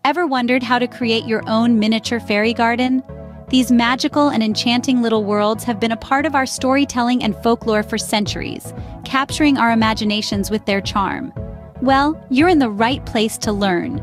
Ever wondered how to create your own miniature fairy garden? These magical and enchanting little worlds have been a part of our storytelling and folklore for centuries, capturing our imaginations with their charm. Well, you're in the right place to learn.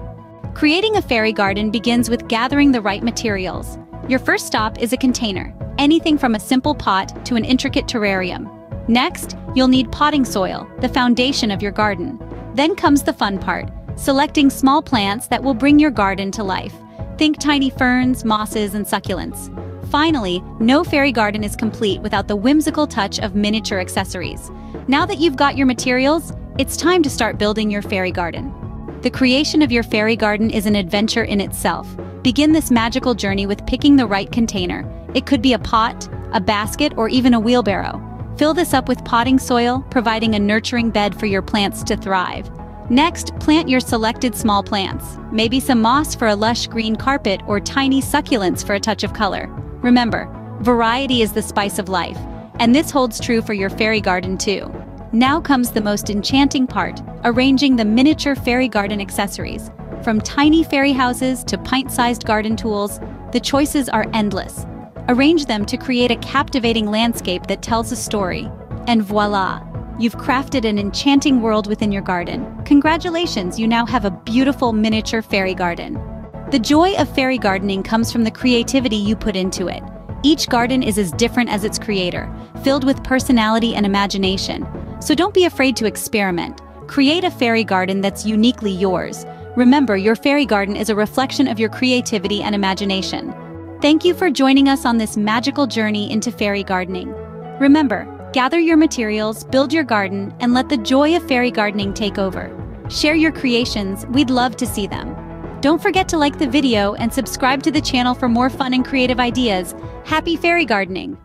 Creating a fairy garden begins with gathering the right materials. Your first stop is a container, anything from a simple pot to an intricate terrarium. Next, you'll need potting soil, the foundation of your garden. Then comes the fun part, selecting small plants that will bring your garden to life. Think tiny ferns, mosses, and succulents. Finally, no fairy garden is complete without the whimsical touch of miniature accessories. Now that you've got your materials, it's time to start building your fairy garden. The creation of your fairy garden is an adventure in itself. Begin this magical journey with picking the right container. It could be a pot, a basket, or even a wheelbarrow. Fill this up with potting soil, providing a nurturing bed for your plants to thrive. Next, plant your selected small plants. Maybe some moss for a lush green carpet or tiny succulents for a touch of color. Remember, variety is the spice of life, and this holds true for your fairy garden too. Now comes the most enchanting part, arranging the miniature fairy garden accessories. From tiny fairy houses to pint-sized garden tools, the choices are endless. Arrange them to create a captivating landscape that tells a story. And voila! You've crafted an enchanting world within your garden. Congratulations, you now have a beautiful miniature fairy garden. The joy of fairy gardening comes from the creativity you put into it. Each garden is as different as its creator, filled with personality and imagination. So don't be afraid to experiment. Create a fairy garden that's uniquely yours. Remember, your fairy garden is a reflection of your creativity and imagination. Thank you for joining us on this magical journey into fairy gardening. Remember, gather your materials, build your garden, and let the joy of fairy gardening take over. Share your creations, we'd love to see them. Don't forget to like the video and subscribe to the channel for more fun and creative ideas. Happy fairy gardening!